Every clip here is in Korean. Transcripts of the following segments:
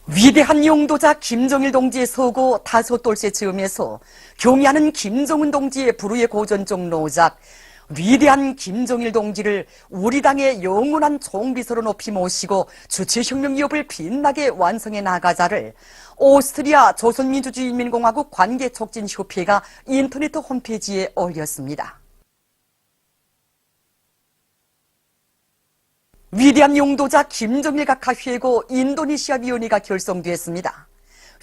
위대한 용도자 김정일 동지의 서고 다섯 돌째 즈음에서 경의하는 김정은 동지의 불후의 고전적 노작 위대한 김정일 동지를 우리 당의 영원한 총비서로 높이 모시고 주체혁명 기업을 빛나게 완성해 나가자를 오스트리아 조선민주주의인민공화국 관계촉진협회가 인터넷 홈페이지에 올렸습니다. 위대한 용도자 김정일 각하 회고 인도네시아 위원회가 결성됐습니다.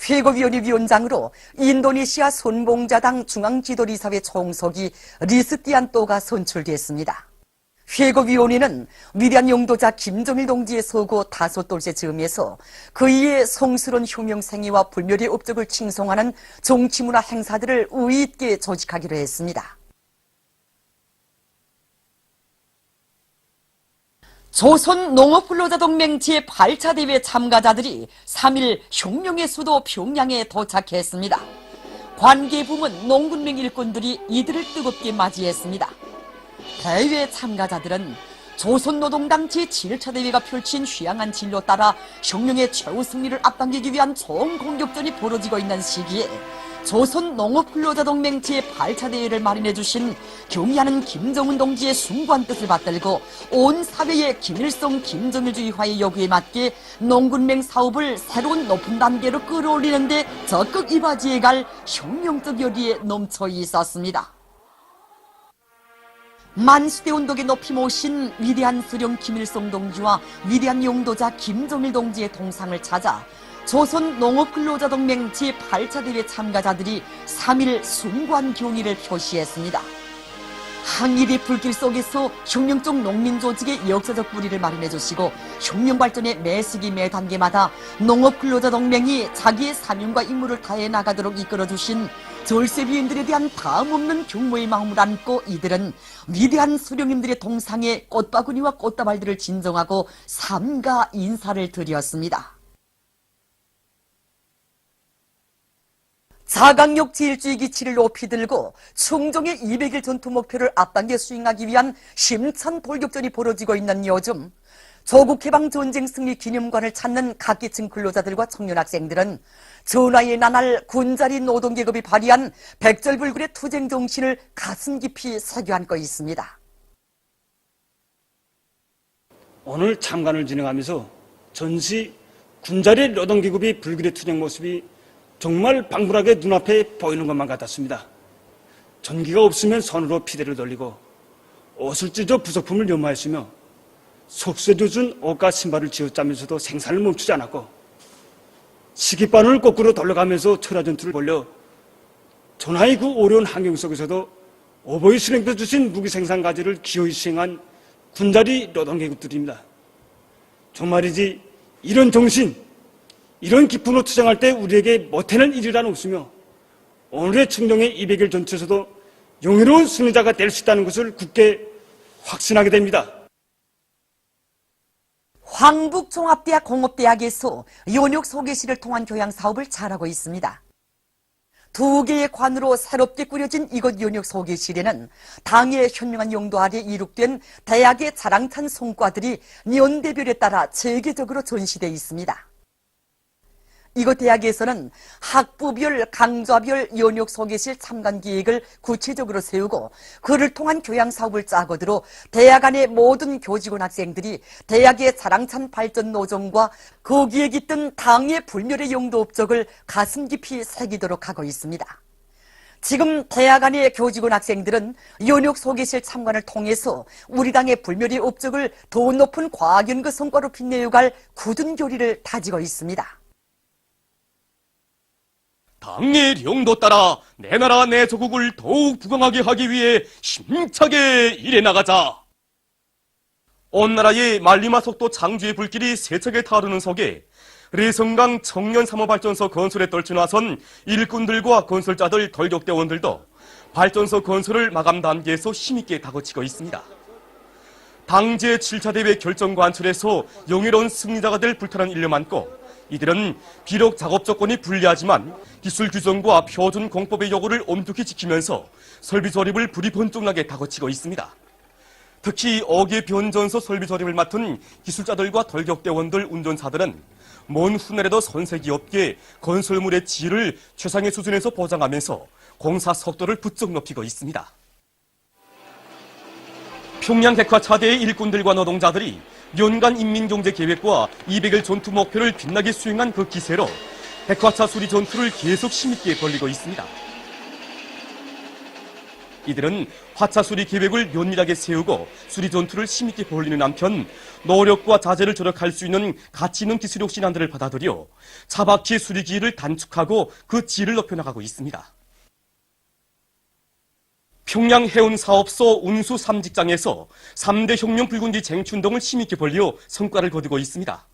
회고위원회 위원장으로 인도네시아 선봉자당 중앙지도리사회 총석이 리스티안또가 선출됐습니다. 회고위원회는 위대한 용도자 김정일 동지의 서고 다섯 돌째 즈음에서 그이의 성스러운 혁명 생애와 불멸의 업적을 칭송하는 정치문화 행사들을 의의 있게 조직하기로 했습니다. 조선농업근로자동맹 제8차 대회 참가자들이 3일 혁명의 수도 평양에 도착했습니다. 관계부문 농군맹 일꾼들이 이들을 뜨겁게 맞이했습니다. 대회 참가자들은 조선노동당 제7차 대회가 펼친 휴양한 진로 따라 혁명의 최후 승리를 앞당기기 위한 총공격전이 벌어지고 있는 시기에 조선농업근로자동맹 제8차 대회를 마련해 주신 경의하는 김정은 동지의 숭고한 뜻을 받들고 온 사회의 김일성 김정일주의화의 요구에 맞게 농군맹 사업을 새로운 높은 단계로 끌어올리는 데 적극 이바지해 갈 혁명적 열의에 넘쳐 있었습니다. 만시대 운동에 높이 모신 위대한 수령 김일성 동지와 위대한 용도자 김정일 동지의 동상을 찾아 조선농업근로자동맹 제8차 대회 참가자들이 3일 숭고한 경의를 표시했습니다. 항일의 불길 속에서 혁명적 농민조직의 역사적 뿌리를 마련해 주시고 혁명 발전의 매 시기 매 단계마다 농업근로자동맹이 자기의 사명과 임무를 다해 나가도록 이끌어주신 절세위인들에 대한 다음없는 경모의 마음을 안고 이들은 위대한 수령님들의 동상에 꽃바구니와 꽃다발들을 진정하고 삼가 인사를 드렸습니다. 자강력 제일주의 기치를 높이 들고 충정의 200일 전투 목표를 앞당겨 수행하기 위한 힘찬 돌격전이 벌어지고 있는 요즘 조국해방전쟁 승리 기념관을 찾는 각계층 근로자들과 청년학생들은 전하의 나날 군자리 노동계급이 발휘한 백절불굴의 투쟁 정신을 가슴 깊이 새겨안고 있습니다. 오늘 참관을 진행하면서 전시 군자리 노동계급이 불굴의 투쟁 모습이 정말 방불하게 눈앞에 보이는 것만 같았습니다. 전기가 없으면 손으로 피대를 돌리고 옷을 찢어 부속품을 연마했으며 속세져준 옷과 신발을 쥐어짜면서도 생산을 멈추지 않았고 시기바늘을 거꾸로 돌려가면서 철화전투를 벌려 전하의 그 어려운 환경 속에서도 어버이 수령께서 주신 무기생산 과제를 기어이 수행한 군자리 노동계급들입니다. 정말이지 이런 정신, 이런 기쁨으로 투쟁할 때 우리에게 못해낼 일이란 없으며 오늘의 청룡의 200일 전투에서도 영예로운 승리자가 될 수 있다는 것을 굳게 확신하게 됩니다. 황북종합대학 공업대학에서 연역 소개실을 통한 교양 사업을 잘하고 있습니다. 2개의 관으로 새롭게 꾸려진 이곳 연역 소개실에는 당의 현명한 용도 아래 이룩된 대학의 자랑찬 성과들이 연대별에 따라 체계적으로 전시되어 있습니다. 이곳 대학에서는 학부별, 강좌별 연역 소개실 참관 계획을 구체적으로 세우고 그를 통한 교양 사업을 짜고 들어 대학 안의 모든 교직원 학생들이 대학의 자랑찬 발전 노정과 거기에 깃든 당의 불멸의 용도 업적을 가슴 깊이 새기도록 하고 있습니다. 지금 대학 안의 교직원 학생들은 연역 소개실 참관을 통해서 우리 당의 불멸의 업적을 더 높은 과학연구 성과로 빛내어갈 굳은 교리를 다지고 있습니다. 당의 용도 따라 내 나라 내 조국을 더욱 부강하게 하기 위해 힘차게 일해나가자. 온 나라의 만리마 속도 창조의 불길이 세차게 타오르는 속에 레성강 청년삼호발전소 건설에 떨쳐나선 일꾼들과 건설자들 돌격대원들도 발전소 건설을 마감 단계에서 힘있게 다그치고 있습니다. 당 제7차 대회 결정 관철에서 영예로운 승리자가 될 불타는 일념 안고 이들은 비록 작업 조건이 불리하지만 기술 규정과 표준 공법의 요구를 엄격히 지키면서 설비 조립을 불이 번쩍나게 다그치고 있습니다. 특히 5개 변전소 설비 조립을 맡은 기술자들과 돌격대원들 운전사들은 먼 훗날에도 손색이 없게 건설물의 질을 최상의 수준에서 보장하면서 공사 속도를 부쩍 높이고 있습니다. 평양 백화차대의 일꾼들과 노동자들이 연간 인민경제계획과 200일 전투 목표를 빛나게 수행한 그 기세로 백화차 수리 전투를 계속 힘있게 벌리고 있습니다. 이들은 화차 수리 계획을 면밀하게 세우고 수리 전투를 힘있게 벌리는 한편 노력과 자재를 절약할 수 있는 가치 있는 기술력 신안들을 받아들여 차박지 수리 기일을 단축하고 그 질을 높여나가고 있습니다. 평양 해운사업소 운수 3직장에서 3대 혁명 붉은지 쟁취운동을 힘있게 벌려 성과를 거두고 있습니다.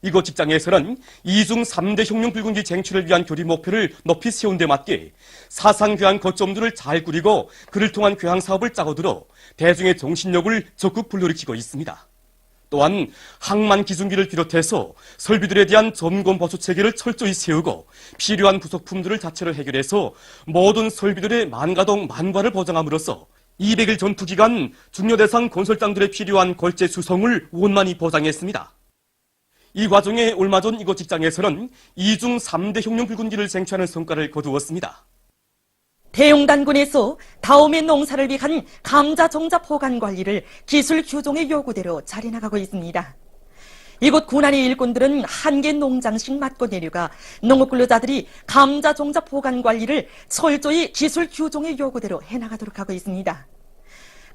이곳 직장에서는 이중 3대 혁명 붉은지 쟁취를 위한 교리 목표를 높이 세운 데 맞게 사상교양 거점들을 잘 꾸리고 그를 통한 교양 사업을 짜고들어 대중의 정신력을 적극 불러일으키고 있습니다. 또한 항만 기준기를 비롯해서 설비들에 대한 점검 보수 체계를 철저히 세우고 필요한 부속품들을 자체로 해결해서 모든 설비들의 만가동 만과를 보장함으로써 200일 전투 기간 중요 대상 건설장들에 필요한 걸재 수송을 원만히 보장했습니다. 이 과정에 얼마 전 이곳 직장에서는 이중 3대 혁명 붉은지를 쟁취하는 성과를 거두었습니다. 대용단군에서 다음의 농사를 위한 감자 종자 보관 관리를 기술 규정의 요구대로 잘해나가고 있습니다. 이곳 군안의 일꾼들은 한 개 농장씩 맡고 내려가 농업근로자들이 감자 종자 보관 관리를 철저히 기술 규정의 요구대로 해나가도록 하고 있습니다.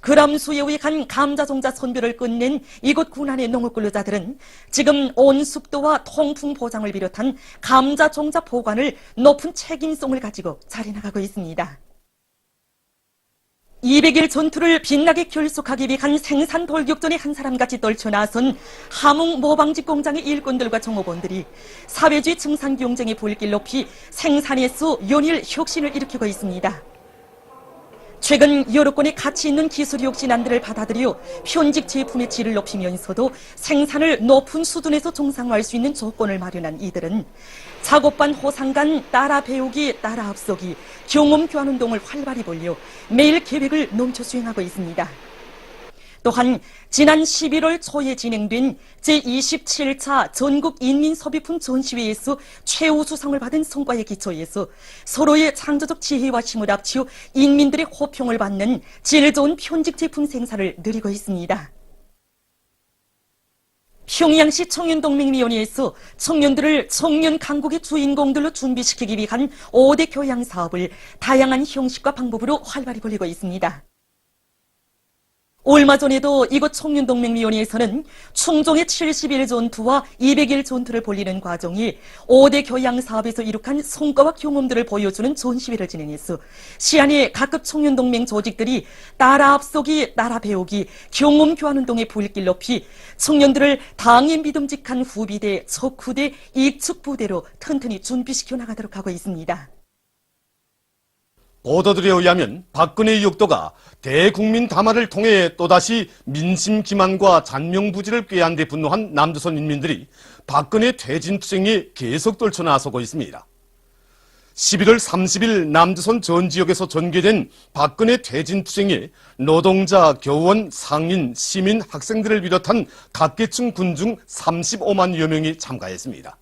그람 수에 의한 감자 종자 선별을 끝낸 이곳 군안의 농업근로자들은 지금 온습도와 통풍 보장을 비롯한 감자 종자 보관을 높은 책임성을 가지고 잘해나가고 있습니다. 200일 전투를 빛나게 결속하기 위한 생산 돌격전에 한 사람같이 떨쳐나선 함흥 모방직 공장의 일꾼들과 종업원들이 사회주의 증산 경쟁의 불길 높이 생산에서 연일 혁신을 일으키고 있습니다. 최근 여러 건의 가치 있는 기술 혁신안들을 받아들여 현직 제품의 질을 높이면서도 생산을 높은 수준에서 정상화할 수 있는 조건을 마련한 이들은 작업반 호상간 따라 배우기, 따라 앞서기, 경험 교환 운동을 활발히 벌려 매일 계획을 넘쳐 수행하고 있습니다. 또한 지난 11월 초에 진행된 제27차 전국인민소비품 전시회에서 최우수상을 받은 성과에 기초해서 서로의 창조적 지혜와 힘을 합치어 인민들의 호평을 받는 질 좋은 편직 제품 생산을 누리고 있습니다. 평양시 청년동맹위원회에서 청년들을 청년 강국의 주인공들로 준비시키기 위한 5대 교양 사업을 다양한 형식과 방법으로 활발히 벌이고 있습니다. 얼마 전에도 이곳 청년동맹위원회에서는 충종의 70일 전투와 200일 전투를 벌리는 과정이 5대 교양 사업에서 이룩한 성과와 경험들을 보여주는 전시회를 진행해서 시안의 각급 청년동맹 조직들이 따라 앞서기, 따라 배우기, 경험 교환 운동의 불길 높이 청년들을 당의 믿음직한 후비대, 척후대, 익축부대로 튼튼히 준비시켜 나가도록 하고 있습니다. 보도들에 의하면 박근혜의 욕도가 대국민 담화를 통해 또다시 민심 기만과 잔명부지를 꾀한 데 분노한 남조선 인민들이 박근혜 퇴진투쟁에 계속 떨쳐나서고 있습니다. 11월 30일 남조선 전 지역에서 전개된 박근혜 퇴진투쟁에 노동자, 교원, 상인, 시민, 학생들을 비롯한 각계층 군중 35만여 명이 참가했습니다.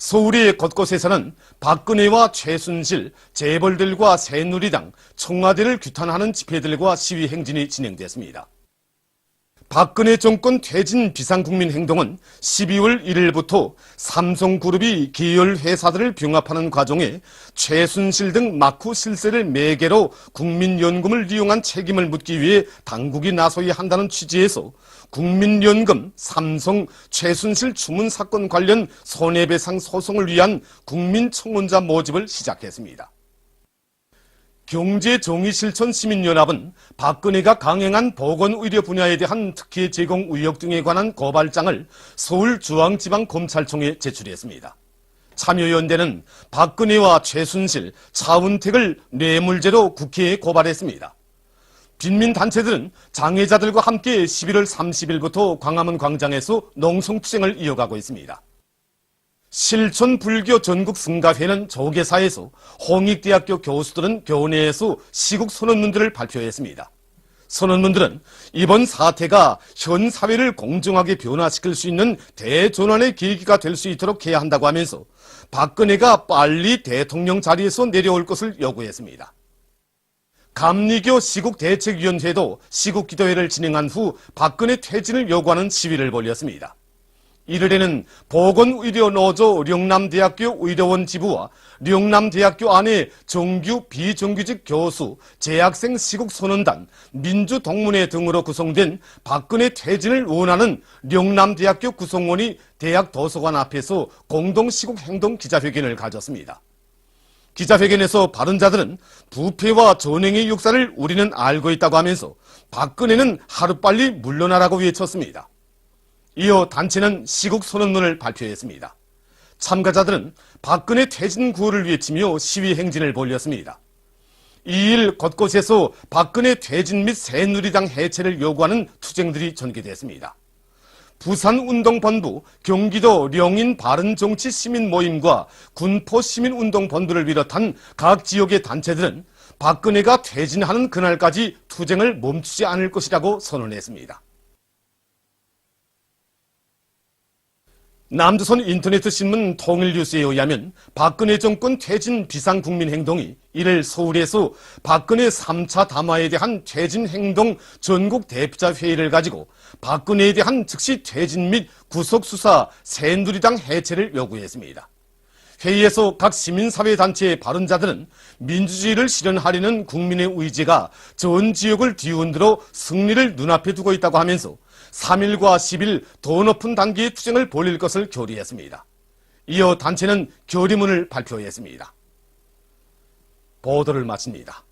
서울의 곳곳에서는 박근혜와 최순실, 재벌들과 새누리당, 청와대를 규탄하는 집회들과 시위 행진이 진행됐습니다. 박근혜 정권 퇴진 비상국민행동은 12월 1일부터 삼성그룹이 계열 회사들을 병합하는 과정에 최순실 등 막후 실세를 매개로 국민연금을 이용한 책임을 묻기 위해 당국이 나서야 한다는 취지에서 국민연금, 삼성, 최순실 주문 사건 관련 손해배상 소송을 위한 국민청원자 모집을 시작했습니다. 경제정의실천시민연합은 박근혜가 강행한 보건의료 분야에 대한 특혜 제공 의혹 등에 관한 고발장을 서울중앙지방검찰청에 제출했습니다. 참여연대는 박근혜와 최순실, 차은택을 뇌물죄로 국회에 고발했습니다. 빈민단체들은 장애자들과 함께 11월 30일부터 광화문 광장에서 농성투쟁을 이어가고 있습니다. 실천불교 전국승가회는 조계사에서 홍익대학교 교수들은 교내에서 시국선언문들을 발표했습니다. 선언문들은 이번 사태가 현 사회를 공정하게 변화시킬 수 있는 대전환의 계기가 될 수 있도록 해야 한다고 하면서 박근혜가 빨리 대통령 자리에서 내려올 것을 요구했습니다. 감리교 시국대책위원회도 시국기도회를 진행한 후 박근혜 퇴진을 요구하는 시위를 벌였습니다. 이르래는 보건의료노조 령남대학교 의료원 지부와 령남대학교 안에 정규 비정규직 교수, 재학생 시국선언단, 민주동문회 등으로 구성된 박근혜 퇴진을 원하는 령남대학교 구성원이 대학 도서관 앞에서 공동시국행동 기자회견을 가졌습니다. 기자회견에서 발언자들은 부패와 전횡의 역사를 우리는 알고 있다고 하면서 박근혜는 하루빨리 물러나라고 외쳤습니다. 이어 단체는 시국선언문을 발표했습니다. 참가자들은 박근혜 퇴진 구호를 외치며 시위 행진을 벌였습니다. 2일 곳곳에서 박근혜 퇴진 및 새누리당 해체를 요구하는 투쟁들이 전개됐습니다. 부산운동본부, 경기도 령인 바른정치시민모임과 군포시민운동본부를 비롯한 각 지역의 단체들은 박근혜가 퇴진하는 그날까지 투쟁을 멈추지 않을 것이라고 선언했습니다. 남조선 인터넷 신문 통일뉴스에 의하면 박근혜 정권 퇴진 비상국민행동이 이를 서울에서 박근혜 3차 담화에 대한 퇴진행동 전국 대표자 회의를 가지고 박근혜에 대한 즉시 퇴진 및 구속수사 새누리당 해체를 요구했습니다. 회의에서 각 시민사회단체의 발언자들은 민주주의를 실현하려는 국민의 의지가 전 지역을 뒤흔들어 승리를 눈앞에 두고 있다고 하면서 3일과 10일 더 높은 단계의 투쟁을 벌일 것을 결의했습니다. 이어 단체는 결의문을 발표했습니다. 보도를 마칩니다.